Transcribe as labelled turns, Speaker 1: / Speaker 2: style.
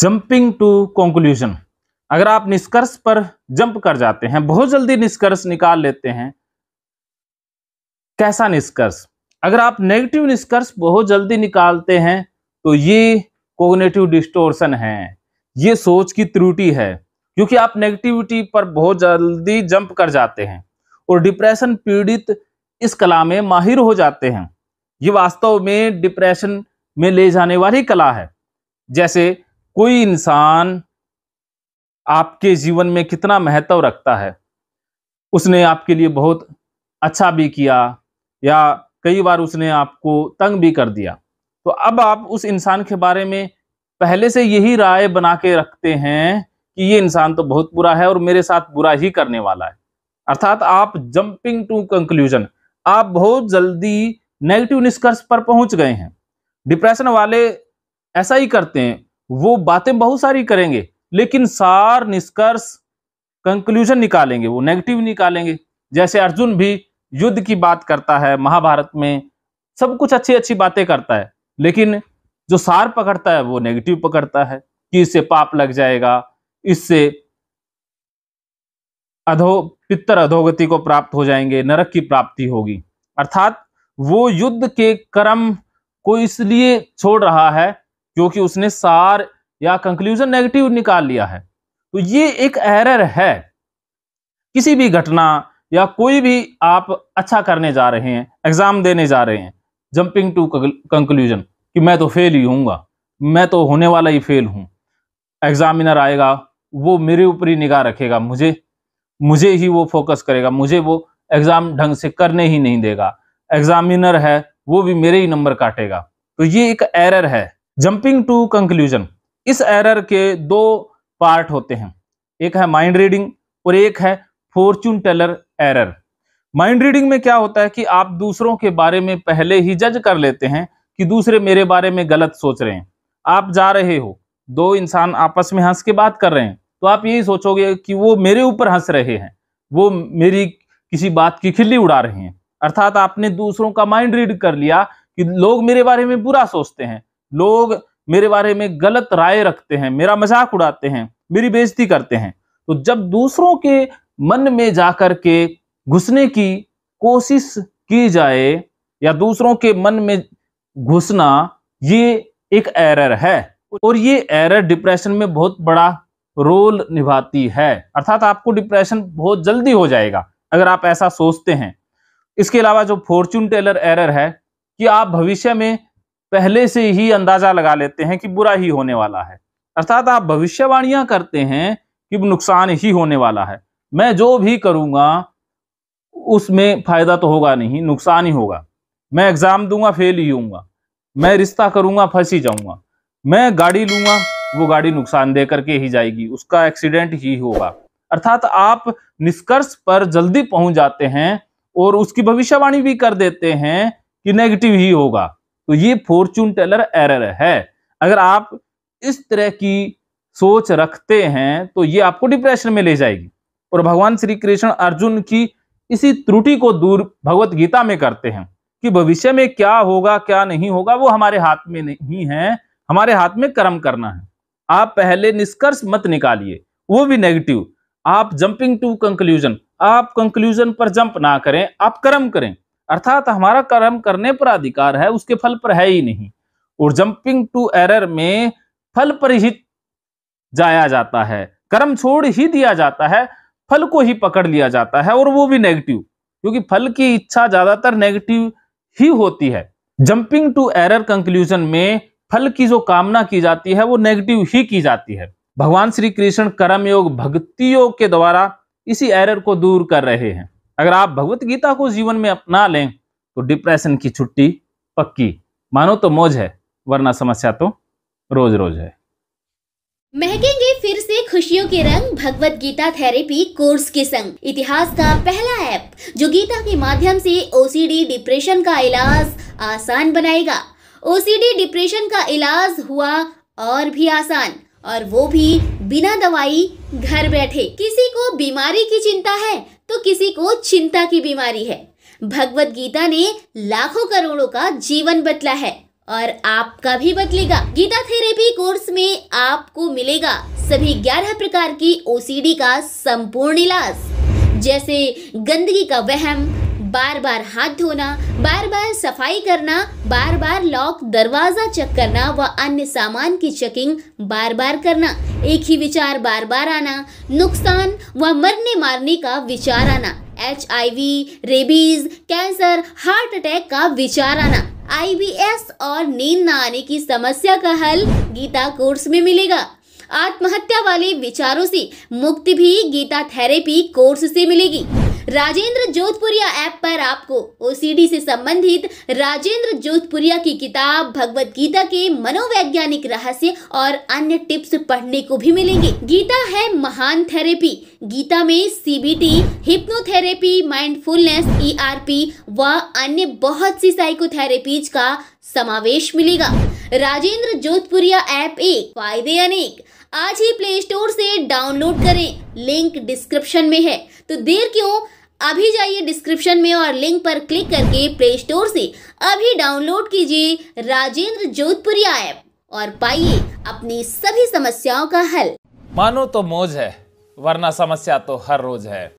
Speaker 1: Jumping to conclusion. अगर आप निष्कर्ष पर जंप कर जाते हैं, बहुत जल्दी निष्कर्ष निकाल लेते हैं। कैसा निष्कर्ष? अगर आप नेगेटिव निष्कर्ष बहुत जल्दी निकालते हैं तो ये कॉग्निटिव डिस्टॉर्शन है, ये सोच की त्रुटि है, क्योंकि आप नेगेटिविटी पर बहुत जल्दी जंप कर जाते हैं और डिप्रेशन पीड़ित इस कला में माहिर हो जाते हैं। ये वास्तव में डिप्रेशन में ले जाने वाली कला है। जैसे कोई इंसान आपके जीवन में कितना महत्व रखता है, उसने आपके लिए बहुत अच्छा भी किया या कई बार उसने आपको तंग भी कर दिया, तो अब आप उस इंसान के बारे में पहले से यही राय बना के रखते हैं कि ये इंसान तो बहुत बुरा है और मेरे साथ बुरा ही करने वाला है। अर्थात आप जंपिंग टू कंक्लूजन, आप बहुत जल्दी नेगेटिव निष्कर्ष पर पहुंच गए हैं। डिप्रेशन वाले ऐसा ही करते हैं, वो बातें बहुत सारी करेंगे लेकिन सार निष्कर्ष कंक्लूजन निकालेंगे, वो नेगेटिव निकालेंगे। जैसे अर्जुन भी युद्ध की बात करता है, महाभारत में सब कुछ अच्छी अच्छी बातें करता है, लेकिन जो सार पकड़ता है वो नेगेटिव पकड़ता है कि इससे पाप लग जाएगा, इससे पितर अधोगति को प्राप्त हो जाएंगे, नरक की प्राप्ति होगी। अर्थात वो युद्ध के क्रम को इसलिए छोड़ रहा है क्योंकि उसने सार या कंक्लूजन नेगेटिव निकाल लिया है। तो ये एक एरर है। किसी भी घटना या कोई भी आप अच्छा करने जा रहे हैं, एग्जाम देने जा रहे हैं, जंपिंग टू कंक्लूजन कि मैं तो फेल ही होऊंगा, मैं तो होने वाला ही फेल हूं, एग्जामिनर आएगा वो मेरे ऊपर ही निगाह रखेगा, मुझे ही वो फोकस करेगा, मुझे वो एग्जाम ढंग से करने ही नहीं देगा, एग्जामिनर है वो भी मेरे ही नंबर काटेगा। तो ये एक एरर है, जंपिंग टू कंक्लूजन। इस एरर के दो पार्ट होते हैं, एक है माइंड रीडिंग और एक है fortune teller error. Mind reading में क्या होता है कि आप दूसरों के बारे में पहले ही जज कर लेते हैं कि दूसरे मेरे बारे में गलत सोच रहे हैं। आप जा रहे हो, दो इंसान आपस में हंस के बात कर रहे हैं, तो आप यही सोचोगे कि वो मेरे ऊपर हंस रहे हैं, वो मेरी किसी बात की खिल्ली उड़ा रहे हैं। अर्थात आपने दूसरों का माइंड रीड कर लिया कि लोग मेरे बारे में बुरा सोचते हैं, लोग मेरे बारे में गलत राय रखते हैं, मेरा मजाक उड़ाते हैं, मेरी बेइज्जती करते हैं। तो जब दूसरों के मन में जाकर के घुसने की कोशिश की जाए या दूसरों के मन में घुसना, ये एक एरर है और ये एरर डिप्रेशन में बहुत बड़ा रोल निभाती है। अर्थात आपको डिप्रेशन बहुत जल्दी हो जाएगा अगर आप ऐसा सोचते हैं। इसके अलावा जो फॉर्चून टेलर एरर है कि आप भविष्य में पहले से ही अंदाजा लगा लेते हैं कि बुरा ही होने वाला है। अर्थात आप भविष्यवाणियां करते हैं कि नुकसान ही होने वाला है, मैं जो भी करूंगा उसमें फायदा तो होगा नहीं, नुकसान ही होगा, मैं एग्जाम दूंगा फेल ही होऊंगा, मैं रिश्ता करूंगा फंस ही जाऊंगा, मैं गाड़ी लूंगा वो गाड़ी नुकसान दे करके ही जाएगी, उसका एक्सीडेंट ही होगा। अर्थात आप निष्कर्ष पर जल्दी पहुंच जाते हैं और उसकी भविष्यवाणी भी कर देते हैं कि नेगेटिव ही होगा। तो ये फॉर्चून टेलर एरर है। अगर आप इस तरह की सोच रखते हैं तो ये आपको डिप्रेशन में ले जाएगी। और भगवान श्री कृष्ण अर्जुन की इसी त्रुटि को दूर भगवत गीता में करते हैं कि भविष्य में क्या होगा क्या नहीं होगा वो हमारे हाथ में नहीं है, हमारे हाथ में कर्म करना है। आप पहले निष्कर्ष मत निकालिए, वो भी नेगेटिव। आप जंपिंग टू कंक्लूजन, आप कंक्लूजन पर जंप ना करें, आप कर्म करें। अर्थात हमारा कर्म करने पर अधिकार है, उसके फल पर है ही नहीं। और जंपिंग टू एरर में फल पर ही जाया जाता है, कर्म छोड़ ही दिया जाता है, फल को ही पकड़ लिया जाता है और वो भी नेगेटिव, क्योंकि फल की इच्छा ज्यादातर नेगेटिव ही होती है। जंपिंग टू एरर कंक्लूजन में फल की जो कामना की जाती है वो नेगेटिव ही की जाती है। भगवान श्री कृष्ण कर्म योग भक्ति योग के द्वारा इसी एरर को दूर कर रहे हैं। अगर आप भगवत गीता को जीवन में अपना लें तो डिप्रेशन की छुट्टी पक्की। मानो तो मौज है, वरना समस्या तो रोज रोज है।
Speaker 2: महकेंगे फिर से खुशियों के रंग भगवत गीता थेरेपी कोर्स के संग। इतिहास का पहला ऐप जो गीता के माध्यम से ओसीडी डिप्रेशन का इलाज आसान बनाएगा। ओसीडी डिप्रेशन का इलाज हुआ और भी आसान, और वो भी बिना दवाई, घर बैठे। किसी को बीमारी की चिंता है तो किसी को चिंता की बीमारी है। भगवत गीता ने लाखों करोड़ों का जीवन बदला है और आपका भी बदलेगा। गीता थेरेपी कोर्स में आपको मिलेगा सभी 11 प्रकार की ओसीडी का संपूर्ण इलाज, जैसे गंदगी का वहम, बार बार हाथ धोना, बार बार सफाई करना, बार बार लॉक दरवाजा चेक करना व अन्य सामान की चेकिंग बार बार करना, एक ही विचार बार बार आना, नुकसान व मरने मारने का विचार आना, HIV, rabies, cancer, heart attack का विचार आना, IBS और नींद न आने की समस्या का हल गीता कोर्स में मिलेगा। आत्महत्या वाले विचारों से मुक्ति भी गीता थेरेपी कोर्स से मिलेगी। राजेंद्र जोधपुरिया ऐप पर आपको ओसीडी से संबंधित राजेंद्र जोधपुरिया की किताब भगवत गीता के मनोवैज्ञानिक रहस्य और अन्य टिप्स पढ़ने को भी मिलेंगे। गीता है महान थेरेपी। गीता में CBT, हिप्नोथेरेपी, माइंडफुलनेस, ERP व अन्य बहुत सी साइकोथेरेपीज का समावेश मिलेगा। राजेंद्र जोधपुरिया ऐप एक, फायदे अनेक। आज ही प्ले स्टोर से डाउनलोड करें, लिंक डिस्क्रिप्शन में है। तो देर क्यों, अभी जाइए डिस्क्रिप्शन में और लिंक पर क्लिक करके प्ले स्टोर से अभी डाउनलोड कीजिए राजेंद्र जोधपुरिया ऐप और पाइए अपनी सभी समस्याओं का हल।
Speaker 1: मानो तो मौज है, वरना समस्या तो हर रोज है।